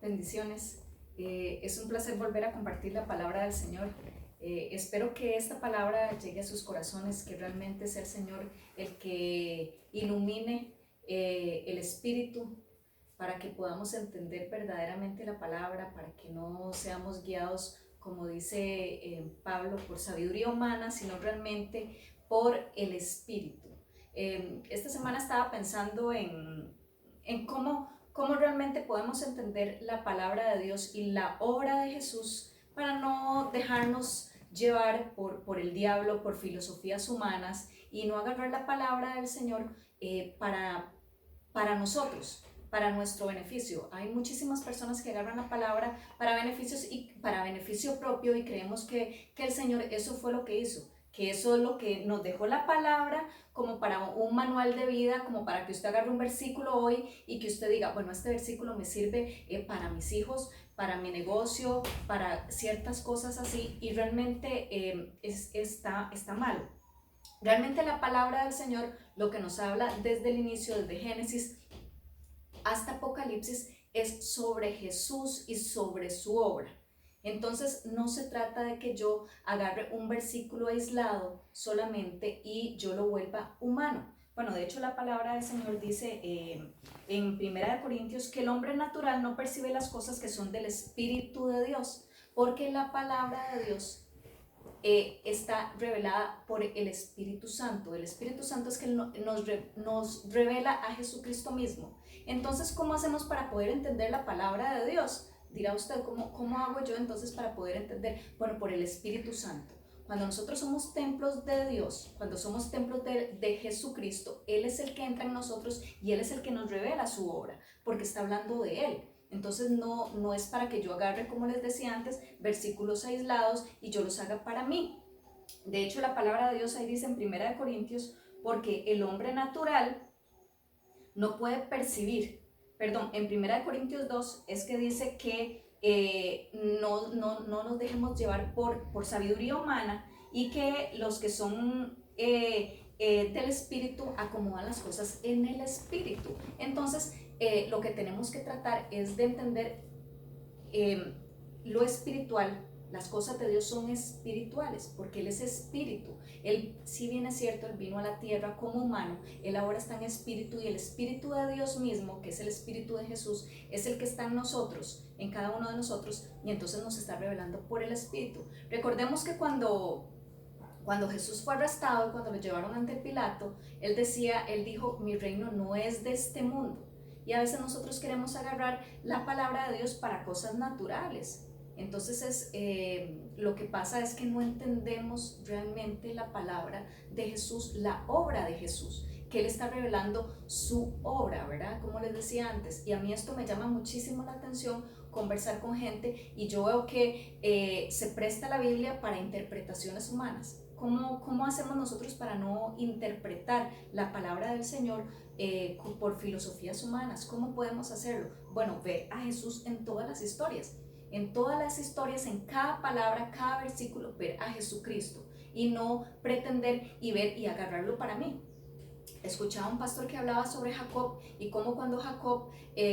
Bendiciones. Es un placer volver a compartir la palabra del Señor. Espero que esta palabra llegue a sus corazones, que realmente sea el Señor el que ilumine el espíritu para que podamos entender verdaderamente la palabra, para que no seamos guiados, como dice Pablo, por sabiduría humana, sino realmente por el espíritu. Esta semana estaba pensando en cómo realmente podemos entender la palabra de Dios y la obra de Jesús para no dejarnos llevar por el diablo, por filosofías humanas y no agarrar la palabra del Señor para nosotros, para nuestro beneficio. Hay muchísimas personas que agarran la palabra para beneficios y para beneficio propio y creemos que el Señor eso fue lo que hizo, que eso es lo que nos dejó la palabra como para un manual de vida, como para que usted agarre un versículo hoy y que usted diga, bueno, este versículo me sirve para mis hijos, para mi negocio, para ciertas cosas así, y realmente está mal. Realmente la palabra del Señor lo que nos habla desde el inicio, desde Génesis hasta Apocalipsis, es sobre Jesús y sobre su obra. Entonces no se trata de que yo agarre un versículo aislado solamente y yo lo vuelva humano. Bueno, de hecho la palabra del Señor dice en 1 Corintios que el hombre natural no percibe las cosas que son del Espíritu de Dios, porque la palabra de Dios está revelada por el Espíritu Santo. El Espíritu Santo es que nos revela a Jesucristo mismo. Entonces, ¿cómo hacemos para poder entender la palabra de Dios? Dirá usted, ¿cómo hago yo entonces para poder entender? Bueno, por el Espíritu Santo. Cuando nosotros somos templos de Dios, cuando somos templos de Jesucristo, Él es el que entra en nosotros y Él es el que nos revela su obra, porque está hablando de Él. Entonces no es para que yo agarre, como les decía antes, versículos aislados y yo los haga para mí. De hecho, la palabra de Dios ahí dice en 1 Corintios, porque el hombre natural no puede percibir, perdón, en 1 Corintios 2 es que dice que no nos dejemos llevar por sabiduría humana y que los que son del espíritu acomodan las cosas en el espíritu. Entonces, lo que tenemos que tratar es de entender lo espiritual. Las cosas de Dios son espirituales porque Él es espíritu. Él, si bien es cierto, Él vino a la tierra como humano, Él ahora está en espíritu y el espíritu de Dios mismo, que es el espíritu de Jesús, es el que está en nosotros, en cada uno de nosotros, y entonces nos está revelando por el espíritu. Recordemos que cuando Jesús fue arrestado y cuando lo llevaron ante Pilato, él dijo, mi reino no es de este mundo. Y a veces nosotros queremos agarrar la palabra de Dios para cosas naturales. Entonces lo que pasa es que no entendemos realmente la palabra de Jesús, la obra de Jesús, que Él está revelando su obra, ¿verdad? Como les decía antes. Y a mí esto me llama muchísimo la atención, conversar con gente, y yo veo que se presta la Biblia para interpretaciones humanas. ¿Cómo hacemos nosotros para no interpretar la palabra del Señor por filosofías humanas? ¿Cómo podemos hacerlo? Bueno, ver a Jesús en todas las historias. En todas las historias, en cada palabra, cada versículo, ver a Jesucristo y no pretender y ver y agarrarlo para mí. Escuchaba a un pastor que hablaba sobre Jacob y cómo cuando Jacob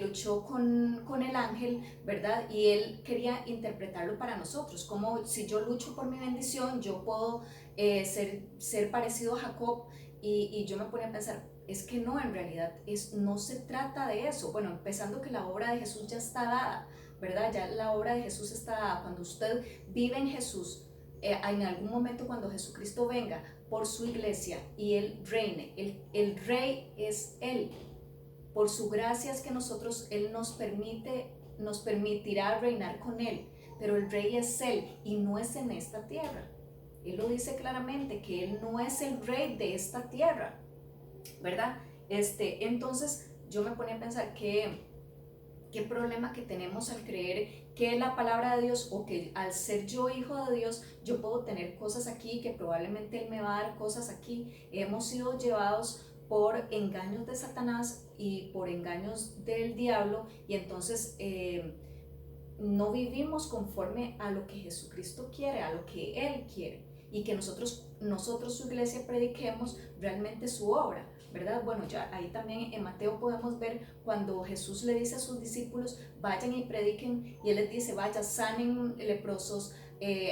luchó con el ángel, ¿verdad? Y él quería interpretarlo para nosotros, como si yo lucho por mi bendición, yo puedo ser parecido a Jacob, y yo me ponía a pensar, es que no, en realidad no se trata de eso. Bueno, empezando que la obra de Jesús ya está dada, ¿verdad? Ya la obra de Jesús está dada. Cuando usted vive en Jesús, en algún momento cuando Jesucristo venga por su iglesia y Él reine, el rey es Él. Por su gracia es que Él nos permitirá reinar con Él, pero el rey es Él y no es en esta tierra. Él lo dice claramente, que Él no es el rey de esta tierra, ¿verdad? Entonces yo me ponía a pensar qué problema que tenemos al creer que la palabra de Dios, o que al ser yo hijo de Dios, yo puedo tener cosas aquí, que probablemente Él me va a dar cosas aquí. Hemos sido llevados por engaños de Satanás y por engaños del diablo, y entonces no vivimos conforme a lo que Jesucristo quiere, a lo que Él quiere, y que nosotros su iglesia, prediquemos realmente su obra. ¿verdad? Bueno, ya ahí también en Mateo podemos ver cuando Jesús le dice a sus discípulos, vayan y prediquen, y Él les dice, vayan, sanen leprosos,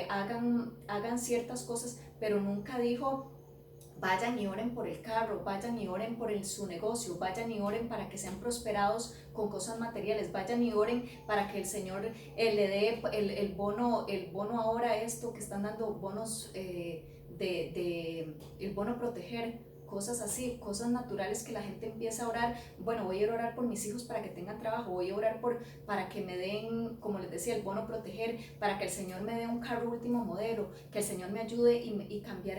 hagan ciertas cosas, pero nunca dijo, vayan y oren por el carro, vayan y oren por su negocio, vayan y oren para que sean prosperados con cosas materiales, vayan y oren para que el Señor le dé el bono ahora, esto que están dando bonos, el bono proteger, cosas así, cosas naturales que la gente empieza a orar. Bueno, voy a orar por mis hijos para que tengan trabajo, voy a orar para que me den, como les decía, el bono proteger, para que el Señor me dé un carro último modelo, que el Señor me ayude y cambiar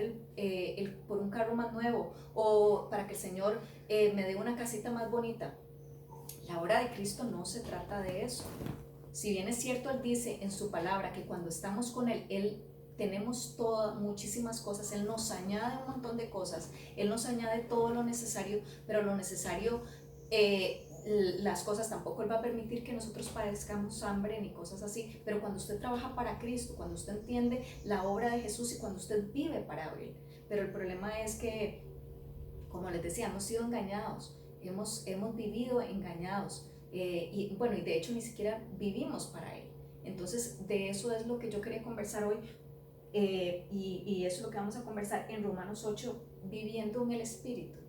por un carro más nuevo, o para que el Señor me dé una casita más bonita. La obra de Cristo no se trata de eso. Si bien es cierto, Él dice en su palabra que cuando estamos con Él tenemos muchísimas cosas, Él nos añade un montón de cosas, Él nos añade todo lo necesario, pero lo necesario, las cosas tampoco Él va a permitir que nosotros padezcamos hambre ni cosas así, pero cuando usted trabaja para Cristo, cuando usted entiende la obra de Jesús y cuando usted vive para Él. Pero el problema es que, como les decía, hemos sido engañados, hemos vivido engañados, y bueno, y de hecho ni siquiera vivimos para Él. Entonces de eso es lo que yo quería conversar hoy, y eso es lo que vamos a conversar en Romanos 8, viviendo en el Espíritu.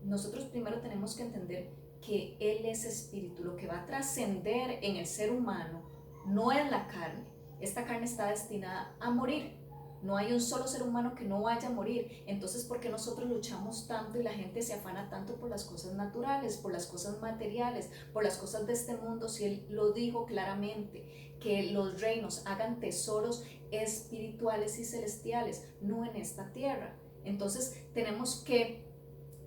Nosotros primero tenemos que entender que Él es Espíritu. Lo que va a trascender en el ser humano no es la carne. Esta carne está destinada a morir. No hay un solo ser humano que no vaya a morir. Entonces, ¿por qué nosotros luchamos tanto y la gente se afana tanto por las cosas naturales, por las cosas materiales, por las cosas de este mundo? Si Él lo dijo claramente, que los reinos hagan tesoros espirituales y celestiales, no en esta tierra. Entonces, tenemos que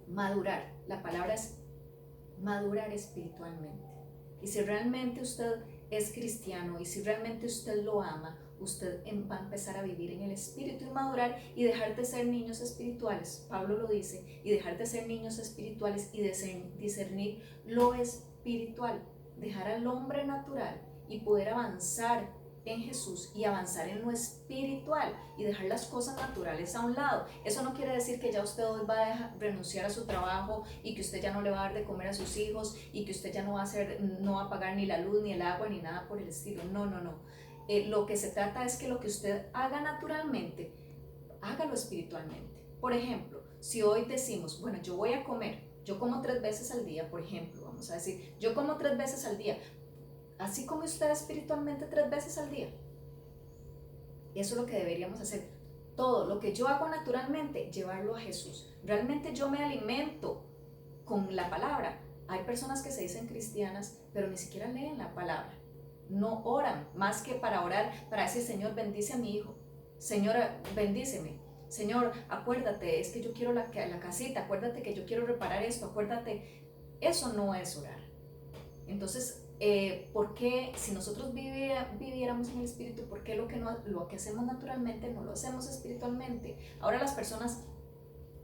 madurar. La palabra es madurar espiritualmente. Y si realmente usted es cristiano y si realmente usted lo ama, usted va a empezar a vivir en el Espíritu y madurar y dejar de ser niños espirituales. Pablo lo dice, y dejar de ser niños espirituales y discernir lo espiritual, dejar al hombre natural y poder avanzar en Jesús y avanzar en lo espiritual y dejar las cosas naturales a un lado. Eso no quiere decir que ya usted hoy va a renunciar a su trabajo y que usted ya no le va a dar de comer a sus hijos y que usted ya no va a pagar ni la luz, ni el agua, ni nada por el estilo. No, no, no. Lo que se trata es que lo que usted haga naturalmente, hágalo espiritualmente. Por ejemplo, si hoy decimos, bueno, yo voy a comer, yo como 3 veces al día, por ejemplo, vamos a decir, yo como 3 veces al día, así come usted espiritualmente 3 veces al día. Eso es lo que deberíamos hacer. Todo lo que yo hago naturalmente, llevarlo a Jesús. Realmente yo me alimento con la palabra. Hay personas que se dicen cristianas, pero ni siquiera leen la palabra. No oran, más que para orar, para decir, Señor, bendice a mi hijo. Señora, bendíceme. Señor, acuérdate, es que yo quiero la casita, acuérdate que yo quiero reparar esto, acuérdate. Eso no es orar. Entonces, ¿por qué si nosotros viviéramos en el Espíritu, por qué lo que hacemos naturalmente no lo hacemos espiritualmente? Ahora las personas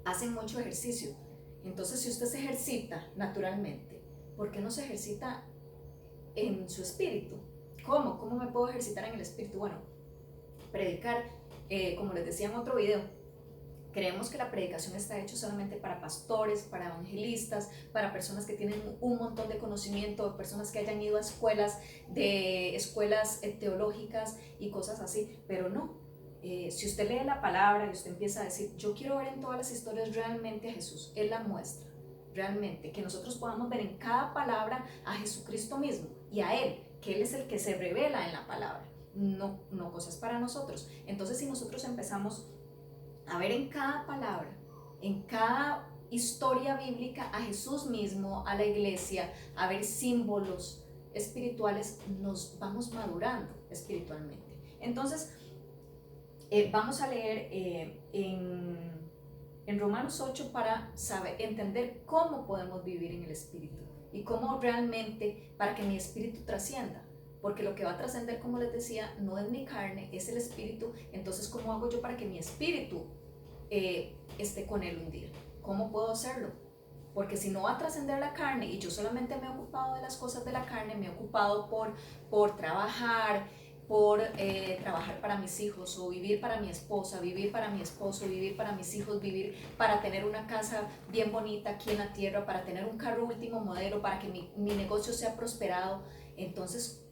hacen mucho ejercicio. Entonces, si usted se ejercita naturalmente, ¿por qué no se ejercita en su espíritu? ¿Cómo? ¿Cómo me puedo ejercitar en el espíritu? Bueno, predicar, como les decía en otro video, creemos que la predicación está hecha solamente para pastores, para evangelistas, para personas que tienen un montón de conocimiento, personas que hayan ido a escuelas teológicas y cosas así, pero no. Si usted lee la palabra y usted empieza a decir, yo quiero ver en todas las historias realmente a Jesús, Él la muestra, realmente, que nosotros podamos ver en cada palabra a Jesucristo mismo y a Él, que Él es el que se revela en la palabra, no cosas para nosotros. Entonces, si nosotros empezamos a ver en cada palabra, en cada historia bíblica a Jesús mismo, a la iglesia, a ver símbolos espirituales, nos vamos madurando espiritualmente. Entonces, vamos a leer en Romanos 8 para entender cómo podemos vivir en el Espíritu y cómo realmente, para que mi espíritu trascienda. Porque lo que va a trascender, como les decía, no es mi carne, es el Espíritu. Entonces, ¿cómo hago yo para que mi espíritu esté con Él un día? ¿Cómo puedo hacerlo? Porque si no va a trascender la carne y yo solamente me he ocupado de las cosas de la carne, me he ocupado por trabajar, por trabajar para mis hijos, o vivir para mi esposa, vivir para mi esposo, vivir para mis hijos, vivir para tener una casa bien bonita aquí en la tierra, para tener un carro último modelo, para que mi negocio sea prosperado. Entonces,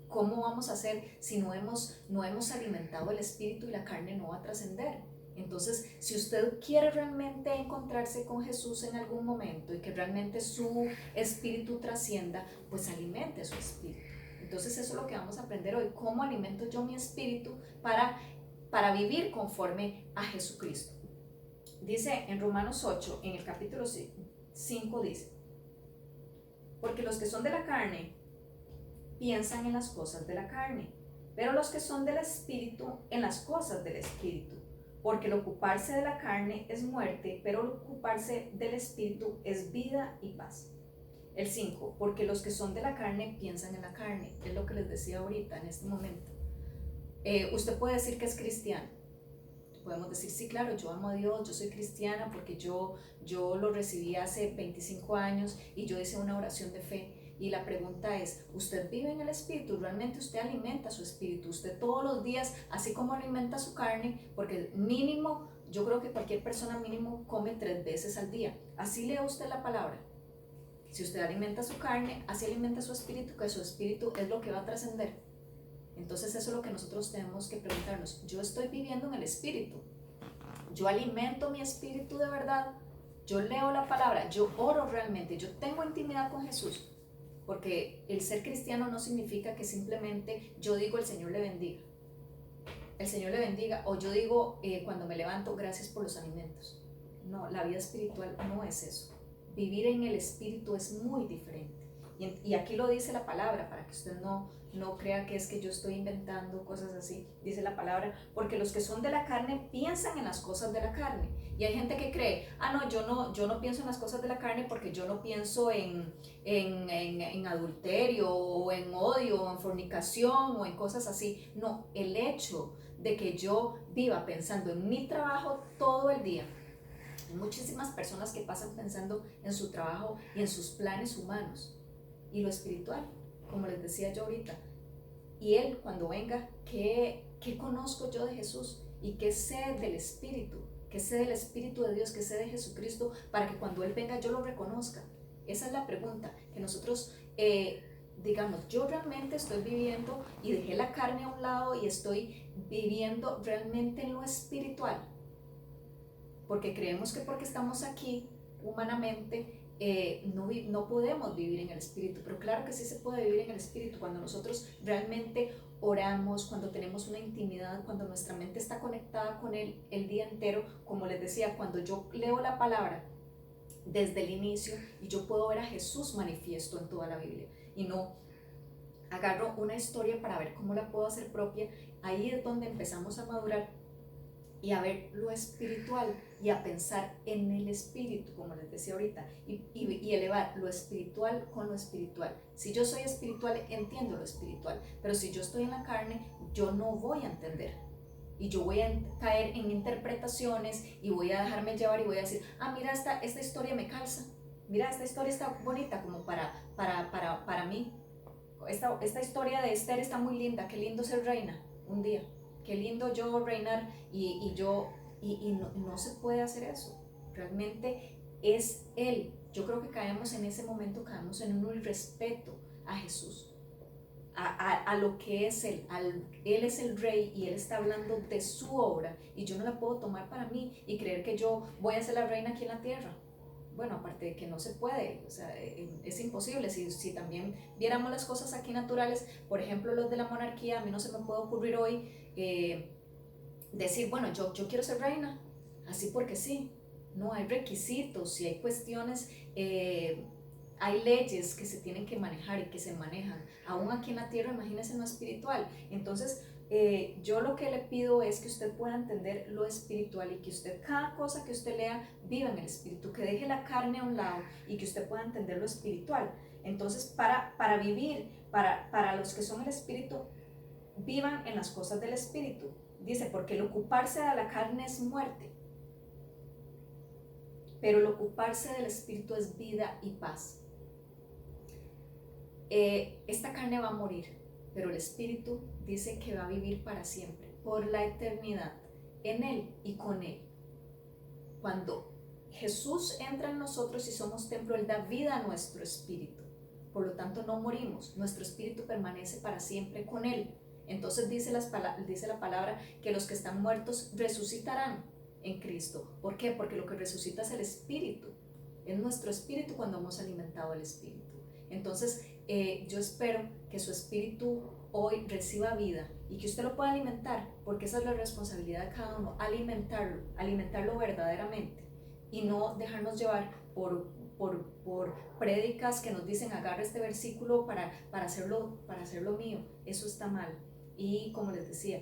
¿cómo vamos a hacer si no hemos alimentado el espíritu, y la carne no va a trascender? Entonces, si usted quiere realmente encontrarse con Jesús en algún momento y que realmente su espíritu trascienda, pues alimente su espíritu. Entonces eso es lo que vamos a aprender hoy. ¿Cómo alimento yo mi espíritu para vivir conforme a Jesucristo? Dice en Romanos 8, en el capítulo 5, dice: porque los que son de la carne piensan en las cosas de la carne, pero los que son del espíritu en las cosas del espíritu. Porque el ocuparse de la carne es muerte, pero el ocuparse del espíritu es vida y paz. El 5, porque los que son de la carne piensan en la carne. Es lo que les decía ahorita, en este momento. Usted puede decir que es cristiano. Podemos decir, sí, claro, yo amo a Dios, yo soy cristiana porque yo lo recibí hace 25 años y yo hice una oración de fe. Y la pregunta es, ¿usted vive en el espíritu? ¿Realmente usted alimenta su espíritu? ¿Usted todos los días, así como alimenta su carne? Porque mínimo, yo creo que cualquier persona mínimo come 3 veces al día. Así lee usted la palabra. Si usted alimenta su carne, así alimenta su espíritu, que su espíritu es lo que va a trascender. Entonces eso es lo que nosotros tenemos que preguntarnos. ¿Yo estoy viviendo en el espíritu? ¿Yo alimento mi espíritu de verdad? ¿Yo leo la palabra? ¿Yo oro realmente? ¿Yo tengo intimidad con Jesús? Porque el ser cristiano no significa que simplemente yo digo el Señor le bendiga. El Señor le bendiga, o yo digo cuando me levanto, gracias por los alimentos. No, la vida espiritual no es eso. Vivir en el espíritu es muy diferente. Y aquí lo dice la palabra, para que usted no crea que es que yo estoy inventando cosas así. Dice la palabra, porque los que son de la carne piensan en las cosas de la carne. Y hay gente que cree, no, yo no pienso en las cosas de la carne porque yo no pienso en adulterio, o en odio, o en fornicación, o en cosas así. No, el hecho de que yo viva pensando en mi trabajo todo el día. Hay muchísimas personas que pasan pensando en su trabajo y en sus planes humanos. Y lo espiritual, como les decía yo ahorita. Y Él, cuando venga, ¿qué conozco yo de Jesús? ¿Y qué sé del Espíritu? ¿Qué sé del Espíritu de Dios? ¿Qué sé de Jesucristo? Para que cuando Él venga yo lo reconozca. Esa es la pregunta, que nosotros digamos, yo realmente estoy viviendo y dejé la carne a un lado y estoy viviendo realmente en lo espiritual. Porque creemos que porque estamos aquí humanamente no podemos vivir en el espíritu, pero claro que sí se puede vivir en el espíritu cuando nosotros realmente oramos, cuando tenemos una intimidad, cuando nuestra mente está conectada con Él el día entero. Como les decía, cuando yo leo la palabra desde el inicio y yo puedo ver a Jesús manifiesto en toda la Biblia y no agarro una historia para ver cómo la puedo hacer propia. Ahí es donde empezamos a madurar y a ver lo espiritual y a pensar en el espíritu, como les decía ahorita, y elevar lo espiritual con lo espiritual. Si yo soy espiritual, entiendo lo espiritual, pero si yo estoy en la carne, yo no voy a entender. Y yo voy a caer en interpretaciones y voy a dejarme llevar y voy a decir, mira, esta historia me calza, mira, esta historia está bonita como para mí. Esta historia de Esther está muy linda, qué lindo ser reina un día. Qué lindo yo reinar y no se puede hacer eso. Realmente es Él. Yo creo que caemos en ese momento, caemos en un irrespeto a Jesús, a lo que es Él. Él es el Rey y Él está hablando de su obra y yo no la puedo tomar para mí y creer que yo voy a ser la reina aquí en la tierra. Bueno, aparte de que no se puede, o sea, es imposible. Si también viéramos las cosas aquí naturales, por ejemplo, los de la monarquía, a mí no se me puede ocurrir hoy decir, bueno, yo quiero ser reina, así porque sí. No, hay requisitos y hay cuestiones, hay leyes que se tienen que manejar y que se manejan. Aún aquí en la tierra, imagínense en lo espiritual. Entonces, yo lo que le pido es que usted pueda entender lo espiritual y que usted, cada cosa que usted lea, viva en el espíritu, que deje la carne a un lado y que usted pueda entender lo espiritual. Entonces, para vivir, para los que son el espíritu, vivan en las cosas del espíritu. Dice, porque el ocuparse de la carne es muerte, pero el ocuparse del espíritu es vida y paz. Esta carne va a morir. pero el Espíritu dice que va a vivir para siempre, por la eternidad, en Él y con Él. Cuando Jesús entra en nosotros y somos templo, Él da vida a nuestro espíritu. Por lo tanto, no morimos, nuestro espíritu permanece para siempre con Él. Entonces dice la palabra que los que están muertos resucitarán en Cristo. ¿Por qué? Porque lo que resucita es el espíritu. Es nuestro espíritu cuando hemos alimentado el espíritu. Entonces, yo espero que su espíritu hoy reciba vida y que usted lo pueda alimentar, porque esa es la responsabilidad de cada uno, alimentarlo verdaderamente y no dejarnos llevar por prédicas que nos dicen agarra este versículo para hacerlo mío. Eso está mal. Y como les decía,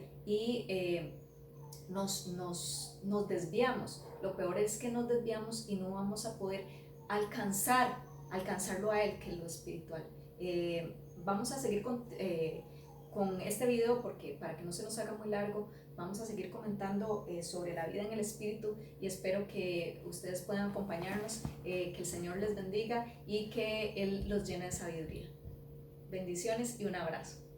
nos desviamos. Lo peor es que nos desviamos y no vamos a poder alcanzarlo a Él, que es lo espiritual. Vamos a seguir con este video porque para que no se nos haga muy largo, vamos a seguir comentando sobre la vida en el Espíritu y espero que ustedes puedan acompañarnos, que el Señor les bendiga y que Él los llene de sabiduría. Bendiciones y un abrazo.